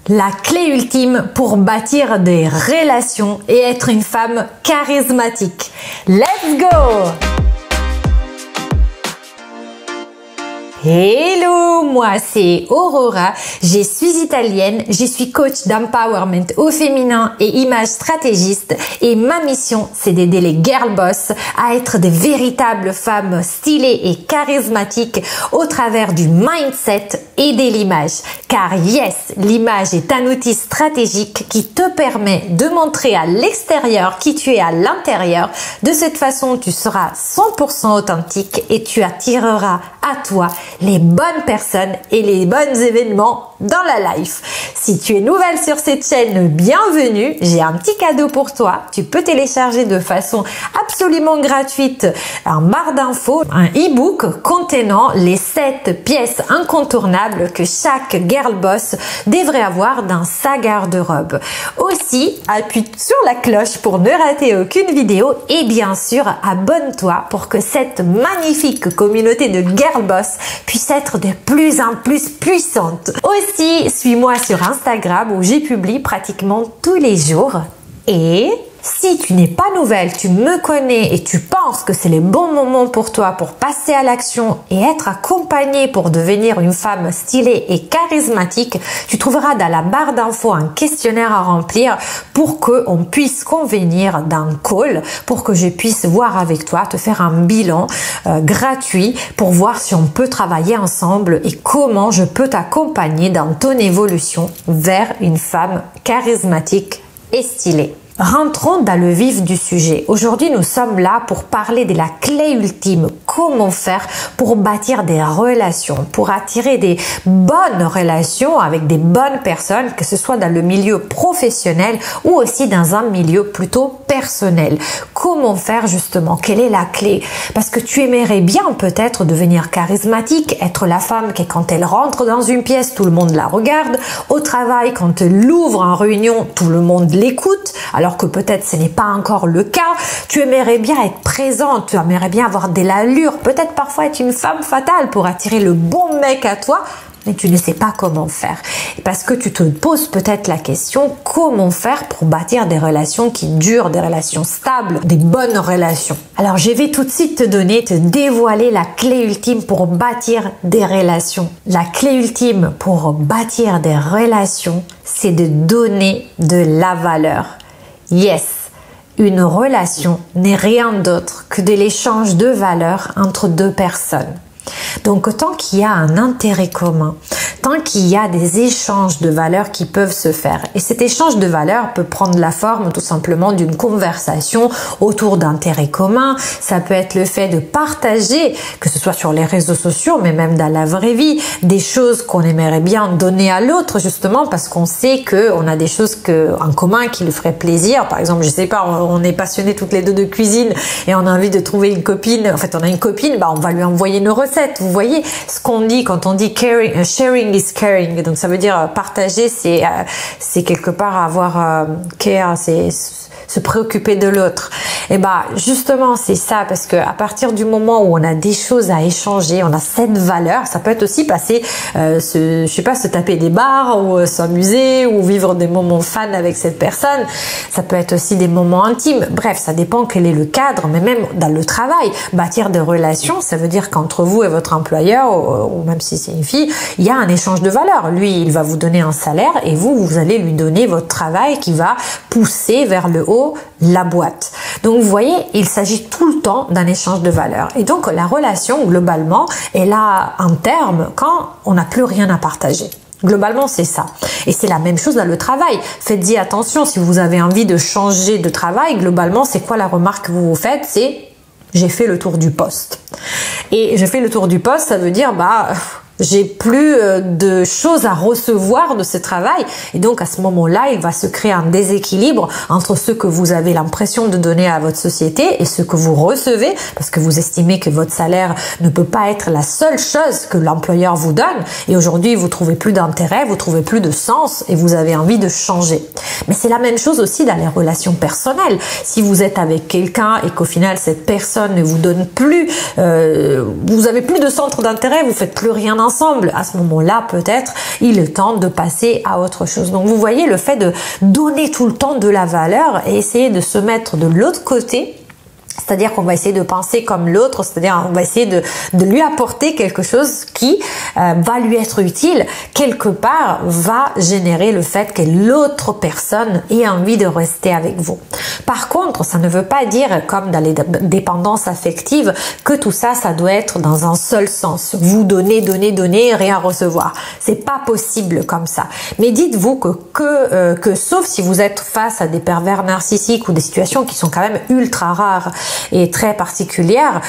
La clé ultime pour bâtir des relations et être une femme charismatique. Let's go! Hello, moi c'est Aurora, je suis italienne, je suis coach d'empowerment au féminin et image stratégiste et ma mission c'est d'aider les girl boss à être des véritables femmes stylées et charismatiques au travers du mindset et de l'image. Car yes, l'image est un outil stratégique qui te permet de montrer à l'extérieur qui tu es à l'intérieur. De cette façon, tu seras 100% authentique et tu attireras à toi les bonnes personnes et les bons événements dans la life. Si tu es nouvelle sur cette chaîne, bienvenue. J'ai un petit cadeau pour toi. Tu peux télécharger de façon absolument gratuite un barre d'infos, un e-book contenant les 7 pièces incontournables que chaque girl boss devrait avoir dans sa garde-robe. Aussi, appuie sur la cloche pour ne rater aucune vidéo et bien sûr, abonne-toi pour que cette magnifique communauté de girl boss puisse être de plus en plus puissante. Aussi, suis-moi sur Instagram où j'y publie pratiquement tous les jours. Et si tu n'es pas nouvelle, tu me connais et tu penses que c'est le bon moment pour toi pour passer à l'action et être accompagnée pour devenir une femme stylée et charismatique, tu trouveras dans la barre d'infos un questionnaire à remplir pour qu'on puisse convenir d'un call, pour que je puisse voir avec toi, te faire un bilan gratuit pour voir si on peut travailler ensemble et comment je peux t'accompagner dans ton évolution vers une femme charismatique et stylée. Rentrons dans le vif du sujet. Aujourd'hui, nous sommes là pour parler de la clé ultime. Comment faire pour bâtir des relations, pour attirer des bonnes relations avec des bonnes personnes, que ce soit dans le milieu professionnel ou aussi dans un milieu plutôt personnel. Comment faire justement? Quelle est la clé? Parce que tu aimerais bien peut-être devenir charismatique, être la femme qui quand elle rentre dans une pièce, tout le monde la regarde. Au travail, quand elle ouvre en réunion, tout le monde l'écoute. Alors que peut-être ce n'est pas encore le cas, tu aimerais bien être présente, tu aimerais bien avoir de l'allure, peut-être parfois être une femme fatale pour attirer le bon mec à toi, mais tu ne sais pas comment faire. Parce que tu te poses peut-être la question, comment faire pour bâtir des relations qui durent, des relations stables, des bonnes relations. Alors je vais tout de suite te dévoiler la clé ultime pour bâtir des relations. La clé ultime pour bâtir des relations, c'est de donner de la valeur. Yes, une relation n'est rien d'autre que de l'échange de valeurs entre deux personnes. Donc, tant qu'il y a un intérêt commun, tant qu'il y a des échanges de valeurs qui peuvent se faire, et cet échange de valeurs peut prendre la forme tout simplement d'une conversation autour d'intérêts communs, ça peut être le fait de partager, que ce soit sur les réseaux sociaux, mais même dans la vraie vie, des choses qu'on aimerait bien donner à l'autre, justement parce qu'on sait qu'on a des choses en commun qui lui feraient plaisir. Par exemple, je sais pas, on est passionnés toutes les deux de cuisine et on a envie de trouver une copine, en fait on a une copine, on va lui envoyer une recette. Vous voyez ce qu'on dit quand on dit caring, sharing is caring. Donc ça veut dire partager, c'est quelque part avoir care, c'est se préoccuper de l'autre. Et justement c'est ça, parce que à partir du moment où on a des choses à échanger, on a cette valeur, ça peut être aussi passer, se taper des barres ou s'amuser ou vivre des moments fun avec cette personne. Ça peut être aussi des moments intimes. Bref, ça dépend quel est le cadre, mais même dans le travail, bâtir des relations, ça veut dire qu'entre vous et votre employeur, ou même si c'est une fille, il y a un échange de valeur. Lui, il va vous donner un salaire et vous allez lui donner votre travail qui va pousser vers le haut la boîte. Donc vous voyez, il s'agit tout le temps d'un échange de valeurs. Et donc la relation, globalement, est là un terme quand on n'a plus rien à partager. Globalement, c'est ça. Et c'est la même chose dans le travail. Faites-y attention, si vous avez envie de changer de travail, globalement, c'est quoi la remarque que vous vous faites? C'est « j'ai fait le tour du poste ». Et « j'ai fait le tour du poste », ça veut dire j'ai plus de choses à recevoir de ce travail, et donc à ce moment-là, il va se créer un déséquilibre entre ce que vous avez l'impression de donner à votre société et ce que vous recevez, parce que vous estimez que votre salaire ne peut pas être la seule chose que l'employeur vous donne, et aujourd'hui vous trouvez plus d'intérêt, vous trouvez plus de sens et vous avez envie de changer. Mais c'est la même chose aussi dans les relations personnelles. Si vous êtes avec quelqu'un et qu'au final cette personne ne vous donne plus, vous avez plus de centre d'intérêt, vous faites plus rien ensemble. À ce moment-là, peut-être, il est temps de passer à autre chose. Donc, vous voyez, le fait de donner tout le temps de la valeur et essayer de se mettre de l'autre côté, c'est-à-dire qu'on va essayer de penser comme l'autre, c'est-à-dire on va essayer de lui apporter quelque chose qui va lui être utile, quelque part va générer le fait que l'autre personne ait envie de rester avec vous. Par contre, ça ne veut pas dire, comme dans les dépendances affectives, que tout ça, ça doit être dans un seul sens. Vous donnez, donnez, donnez, rien recevoir. C'est pas possible comme ça. Mais dites-vous que sauf si vous êtes face à des pervers narcissiques ou des situations qui sont quand même ultra rares et très particulière,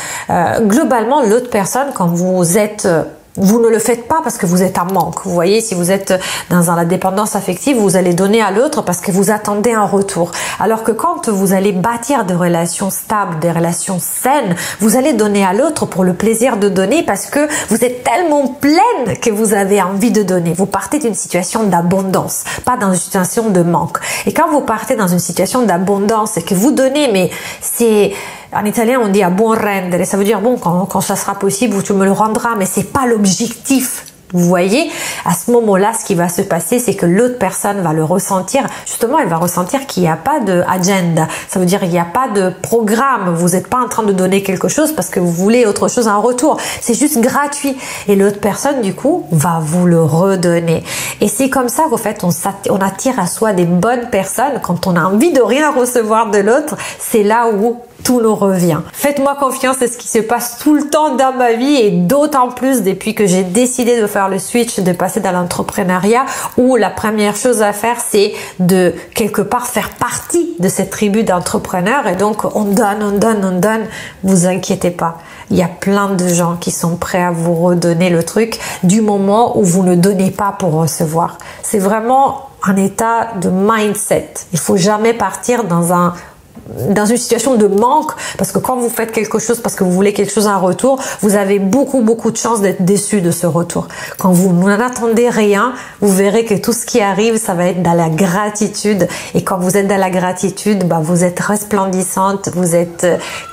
globalement l'autre personne, quand vous ne le faites pas parce que vous êtes en manque. Vous voyez, si vous êtes dans la dépendance affective, vous allez donner à l'autre parce que vous attendez un retour. Alors que quand vous allez bâtir des relations stables, des relations saines, vous allez donner à l'autre pour le plaisir de donner parce que vous êtes tellement pleine que vous avez envie de donner. Vous partez d'une situation d'abondance, pas dans une situation de manque. Et quand vous partez dans une situation d'abondance et que vous donnez, mais c'est... En italien, on dit a buon rendere. Ça veut dire, bon, quand ça sera possible, tu me le rendras, mais c'est pas l'objectif. Vous voyez, à ce moment-là, ce qui va se passer, c'est que l'autre personne va le ressentir. Justement, elle va ressentir qu'il n'y a pas de agenda. Ça veut dire qu'il n'y a pas de programme. Vous n'êtes pas en train de donner quelque chose parce que vous voulez autre chose en retour. C'est juste gratuit. Et l'autre personne, du coup, va vous le redonner. Et c'est comme ça qu'en fait, on attire à soi des bonnes personnes. Quand on a envie de rien recevoir de l'autre, c'est là où tout nous revient. Faites-moi confiance, c'est ce qui se passe tout le temps dans ma vie et d'autant plus depuis que j'ai décidé de faire le switch, de passer dans l'entrepreneuriat où la première chose à faire, c'est de quelque part faire partie de cette tribu d'entrepreneurs et donc on donne, on donne, on donne. Vous inquiétez pas. Il y a plein de gens qui sont prêts à vous redonner le truc du moment où vous ne donnez pas pour recevoir. C'est vraiment un état de mindset. Il faut jamais partir dans une situation de manque parce que quand vous faites quelque chose parce que vous voulez quelque chose en retour, vous avez beaucoup de chances d'être déçu de ce retour. Quand vous n'attendez rien, vous verrez que tout ce qui arrive, ça va être dans la gratitude et quand vous êtes dans la gratitude, vous êtes resplendissante, vous êtes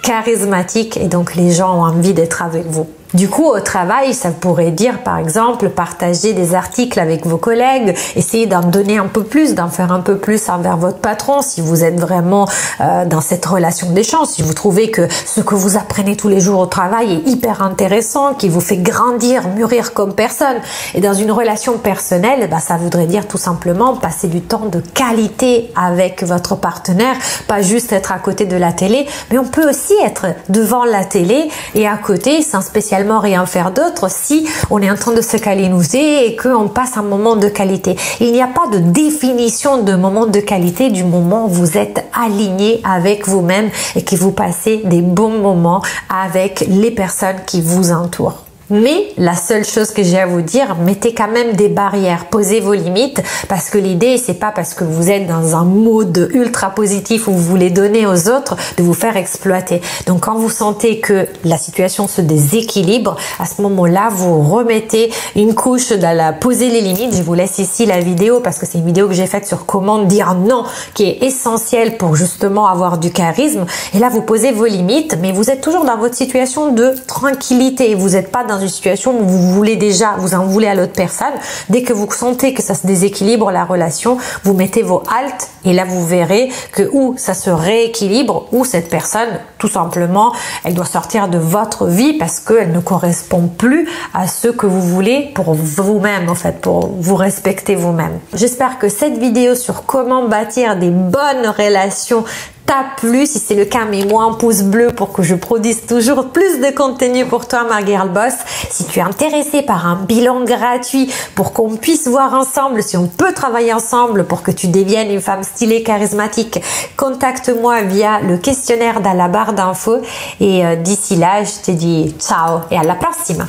charismatique et donc les gens ont envie d'être avec vous. Du coup, au travail, ça pourrait dire, par exemple, partager des articles avec vos collègues, essayer d'en donner un peu plus, d'en faire un peu plus envers votre patron si vous êtes vraiment dans cette relation d'échange, si vous trouvez que ce que vous apprenez tous les jours au travail est hyper intéressant, qui vous fait grandir, mûrir comme personne. Et dans une relation personnelle, ça voudrait dire tout simplement passer du temps de qualité avec votre partenaire, pas juste être à côté de la télé, mais on peut aussi être devant la télé et à côté, sans spécialement rien faire d'autre si on est en train de se câliner et qu'on passe un moment de qualité. Il n'y a pas de définition de moment de qualité du moment où vous êtes aligné avec vous-même et que vous passez des bons moments avec les personnes qui vous entourent. Mais la seule chose que j'ai à vous dire, mettez quand même des barrières, posez vos limites parce que l'idée, c'est pas parce que vous êtes dans un mode ultra positif où vous voulez donner aux autres de vous faire exploiter. Donc quand vous sentez que la situation se déséquilibre, à ce moment-là, vous remettez une couche dans la poser les limites. Je vous laisse ici la vidéo parce que c'est une vidéo que j'ai faite sur comment dire non, qui est essentielle pour justement avoir du charisme. Et là, vous posez vos limites, mais vous êtes toujours dans votre situation de tranquillité. Vous n'êtes pas dans une situation où vous en voulez à l'autre personne. Dès que vous sentez que ça se déséquilibre la relation, vous mettez vos haltes et là vous verrez que ou ça se rééquilibre ou cette personne, tout simplement, elle doit sortir de votre vie parce qu'elle ne correspond plus à ce que vous voulez pour vous-même, en fait, pour vous respecter vous-même. J'espère que cette vidéo sur comment bâtir des bonnes relations t'a plu. Si c'est le cas, mets-moi un pouce bleu pour que je produise toujours plus de contenu pour toi, ma girl boss. Si tu es intéressé par un bilan gratuit pour qu'on puisse voir ensemble si on peut travailler ensemble pour que tu deviennes une femme stylée, charismatique, contacte-moi via le questionnaire dans la barre d'infos. Et d'ici là, je te dis ciao et à la prochaine.